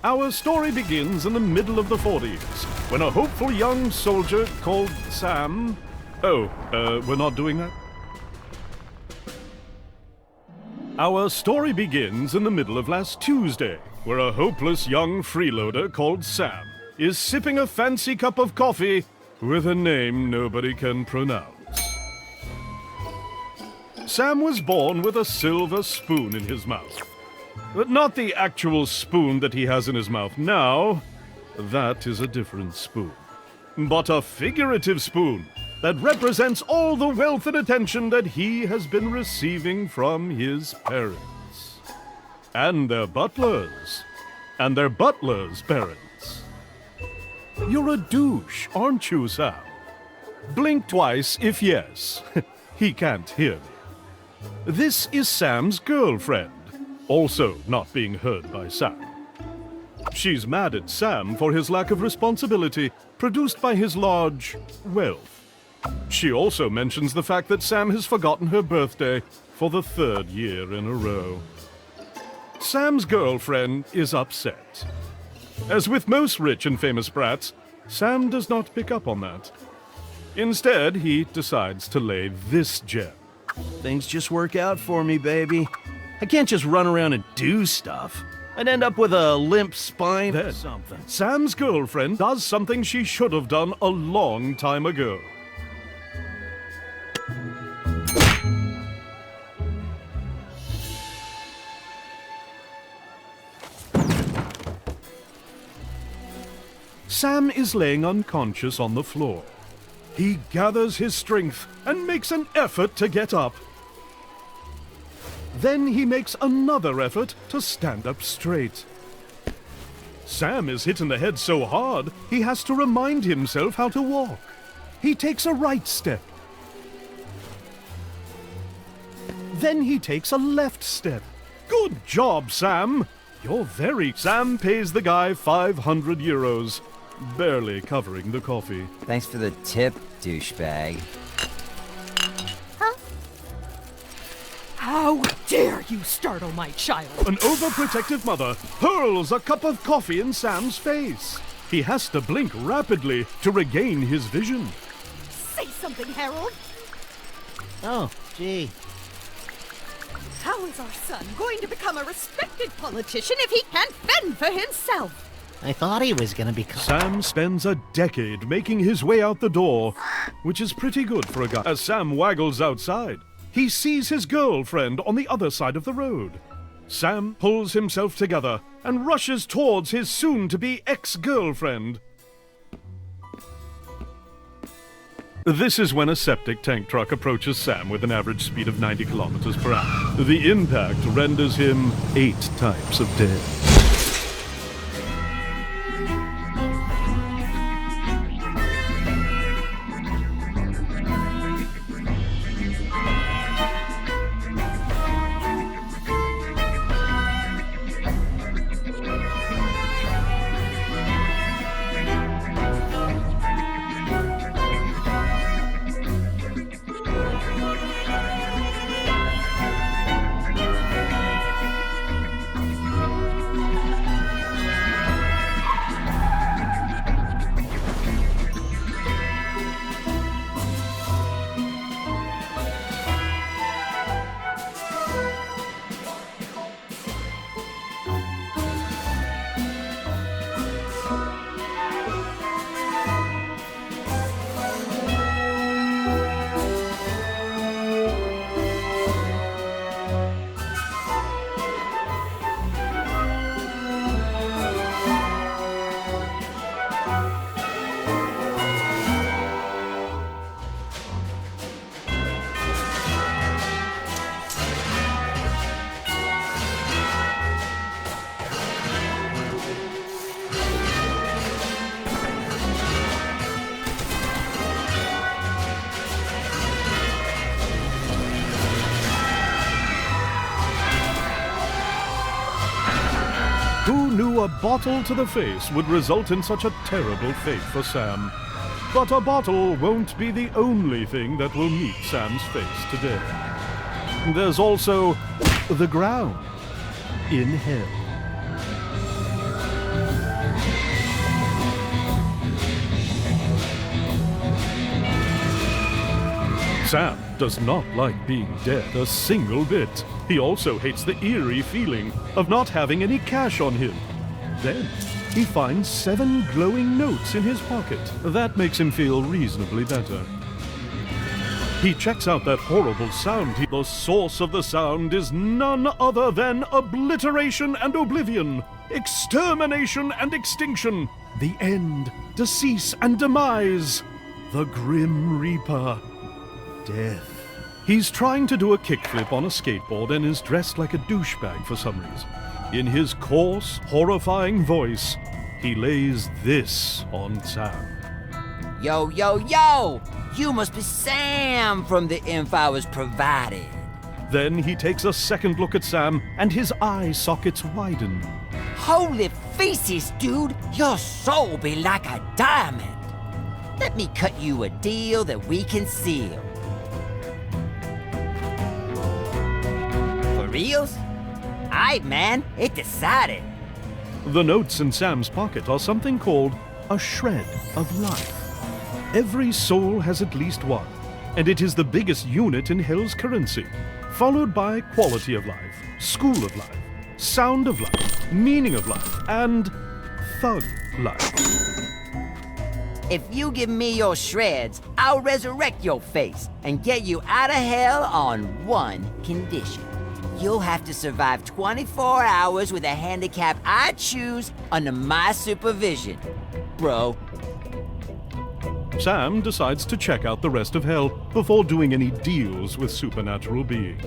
Our story begins in the middle of the 40s, when a hopeful young soldier called Sam... we're not doing that? Our story begins in the middle of last Tuesday, where a hopeless young freeloader called Sam is sipping a fancy cup of coffee with a name nobody can pronounce. Sam was born with a silver spoon in his mouth. But not the actual spoon that he has in his mouth now. That is a different spoon. But a figurative spoon that represents all the wealth and attention that he has been receiving from his parents. And their butlers. And their butlers' parents. You're a douche, aren't you, Sam? Blink twice if yes. He can't hear me. This is Sam's girlfriend. Also not being heard by Sam. She's mad at Sam for his lack of responsibility produced by his large wealth. She also mentions the fact that Sam has forgotten her birthday for the 3rd year in a row. Sam's girlfriend is upset. As with most rich and famous brats, Sam does not pick up on that. Instead, he decides to lay this gem. Things just work out for me, baby. I can't just run around and do stuff. I'd end up with a limp spine or something. Sam's girlfriend does something she should have done a long time ago. Sam is laying unconscious on the floor. He gathers his strength and makes an effort to get up. Then he makes another effort to stand up straight. Sam is hit in the head so hard, he has to remind himself how to walk. He takes a right step. Then he takes a left step. Good job, Sam! You're very... Sam pays the guy 500 euros, barely covering the coffee. Thanks for the tip, douchebag. How dare you startle my child? An overprotective mother hurls a cup of coffee in Sam's face. He has to blink rapidly to regain his vision. Say something, Harold. Oh, gee. How is our son going to become a respected politician if he can't fend for himself? I thought he was gonna become... Sam spends a decade making his way out the door, which is pretty good for a guy. As Sam waggles outside, he sees his girlfriend on the other side of the road. Sam pulls himself together and rushes towards his soon-to-be ex-girlfriend. This is when a septic tank truck approaches Sam with an average speed of 90 kilometers per hour. The impact renders him 8 types of dead. Who knew a bottle to the face would result in such a terrible fate for Sam? But a bottle won't be the only thing that will meet Sam's face today. There's also the ground in hell. Sam does not like being dead a single bit. He also hates the eerie feeling of not having any cash on him. Then, he finds 7 glowing notes in his pocket. That makes him feel reasonably better. He checks out that horrible sound. The source of the sound is none other than obliteration and oblivion, extermination and extinction, the end, decease and demise, the Grim Reaper, death. He's trying to do a kickflip on a skateboard and is dressed like a douchebag for some reason. In his coarse, horrifying voice, he lays this on Sam. Yo, yo, yo! You must be Sam from the info I was provided. Then he takes a second look at Sam and his eye sockets widen. Holy feces, dude! Your soul be like a diamond. Let me cut you a deal that we can seal. For reals? Aight, man, it decided. The notes in Sam's pocket are something called a shred of life. Every soul has at least one, and it is the biggest unit in Hell's currency, followed by quality of life, school of life, sound of life, meaning of life, and thug life. If you give me your shreds, I'll resurrect your face and get you out of hell on one condition. You'll have to survive 24 hours with a handicap I choose under my supervision. Bro. Sam decides to check out the rest of Hell before doing any deals with supernatural beings.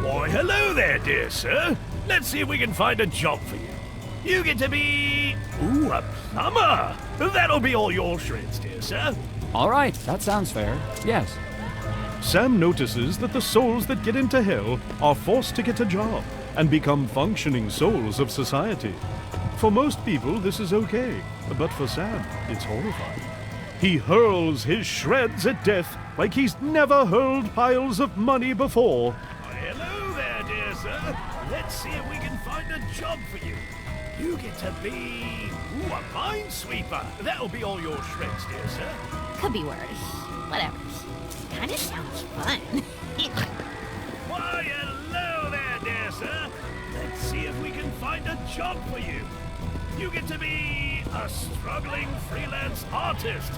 Why, hello there, dear sir. Let's see if we can find a job for you. You get to be... ooh, a plumber. That'll be all your shreds, dear sir. All right, that sounds fair. Yes. Sam notices that the souls that get into Hell are forced to get a job and become functioning souls of society. For most people, this is okay, but for Sam, it's horrifying. He hurls his shreds at death like he's never hurled piles of money before. Hello there, dear sir. Let's see if we can find a job for you. You get to be... ooh, a minesweeper. That'll be all your shreds, dear sir. Could be worse. Whatever. Kinda sounds fun. Why, hello there, dear sir. Let's see if we can find a job for you. You get to be a struggling freelance artist.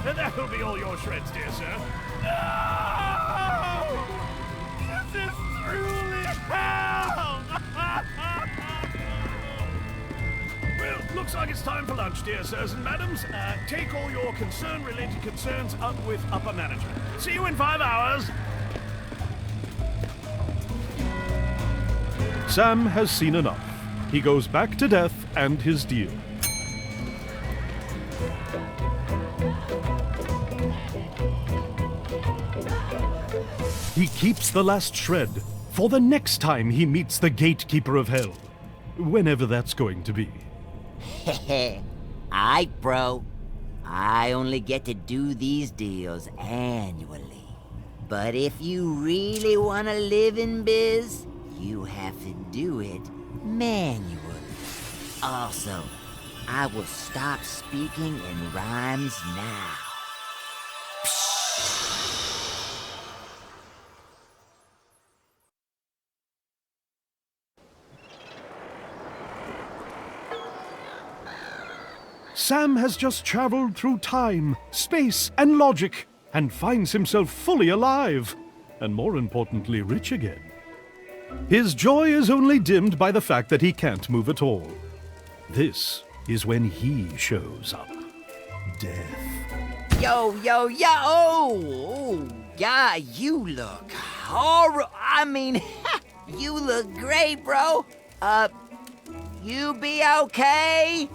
That'll be all your shreds, dear sir. No! This is truly hell! Well, looks like it's time for lunch, dear sirs and madams. Take all your concern-related concerns up with upper management. See you in 5 hours. Sam has seen enough. He goes back to death and his deal. He keeps the last shred for the next time he meets the gatekeeper of Hell, whenever that's going to be. Aight, bro. I only get to do these deals annually. But if you really want to live in biz, you have to do it manually. Also, I will stop speaking in rhymes now. Sam has just traveled through time, space, and logic, and finds himself fully alive, and more importantly, rich again. His joy is only dimmed by the fact that he can't move at all. This is when he shows up. Death. Yo, yo, yo! Oh, yeah, you look horrible. I mean, you look great, bro. You be okay?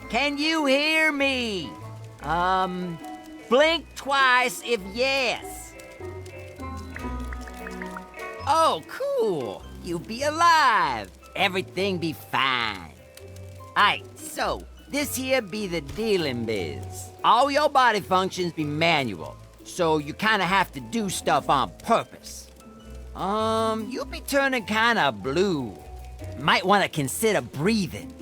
Can you hear me? Blink twice if yes. Oh, cool. You be alive. Everything be fine. Aight, so, this here be the dealing biz. All your body functions be manual, so you kinda have to do stuff on purpose. You be turning kinda blue. Might want to consider breathing.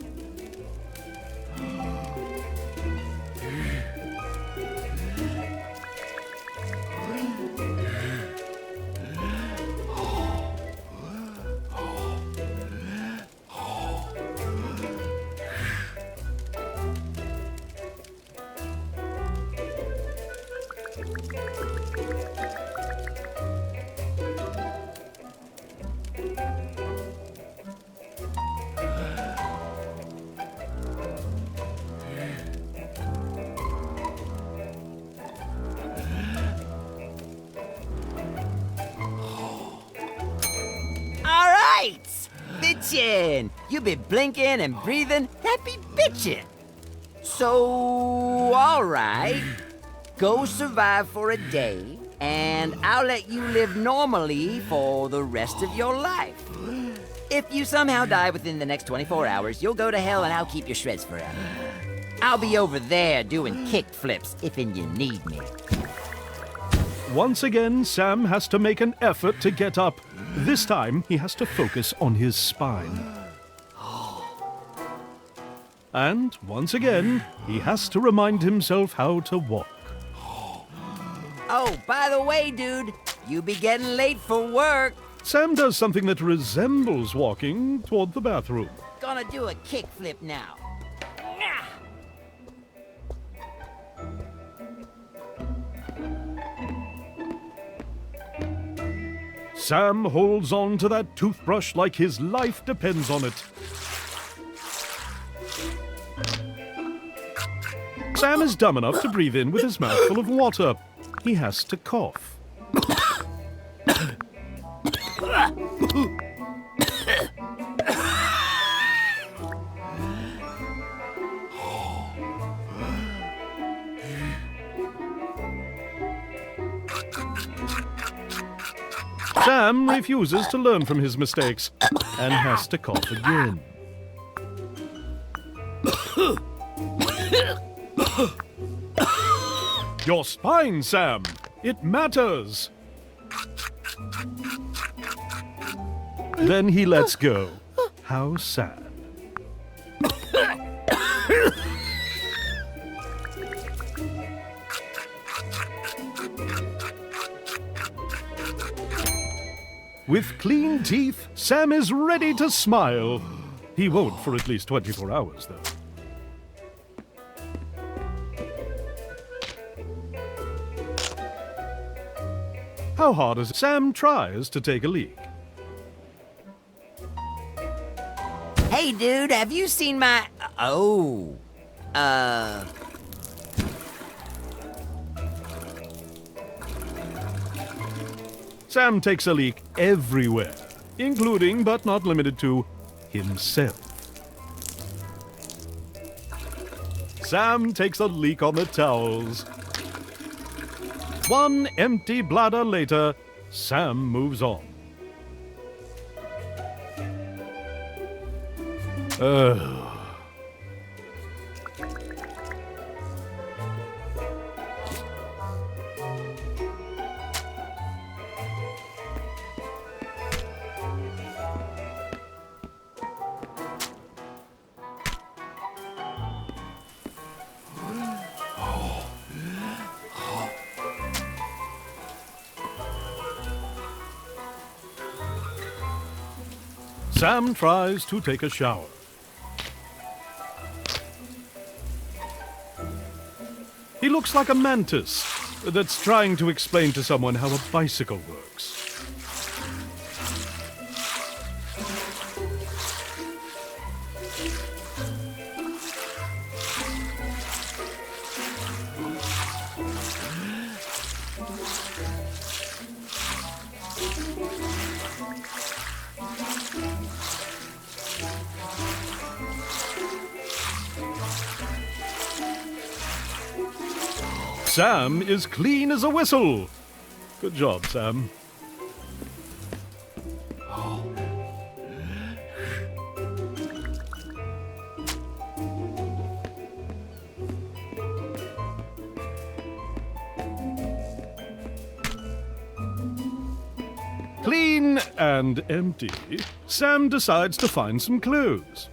Bitchin'! You be blinking and breathing, that be bitchin'. So, alright. Go survive for a day, and I'll let you live normally for the rest of your life. If you somehow die within the next 24 hours, you'll go to hell and I'll keep your shreds forever. I'll be over there doing kick flips if and you need me. Once again, Sam has to make an effort to get up. This time, he has to focus on his spine. And once again, he has to remind himself how to walk. Oh, by the way, dude, you be getting late for work. Sam does something that resembles walking toward the bathroom. Gonna do a kick flip now. Sam holds on to that toothbrush like his life depends on it. Sam is dumb enough to breathe in with his mouth full of water. He has to cough. Sam refuses to learn from his mistakes and has to cough again. Your spine, Sam. It matters. Then he lets go. How sad. With clean teeth, Sam is ready to smile. He won't for at least 24 hours, though. How hard is it? Sam tries to take a leak. Hey, dude, have you seen my... Sam takes a leak everywhere, including but not limited to himself. Sam takes a leak on the towels. One empty bladder later, Sam moves on. Sam tries to take a shower. He looks like a mantis that's trying to explain to someone how a bicycle works. Sam is clean as a whistle. Good job, Sam. Clean and empty, Sam decides to find some clothes.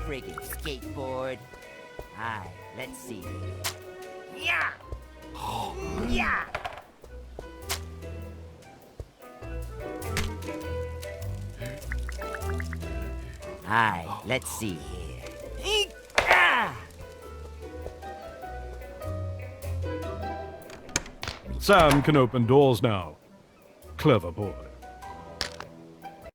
Friggin' skateboard. Alright, let's see. Yeah! Yeah! Alright, let's see here. Ah! Sam can open doors now. Clever boy.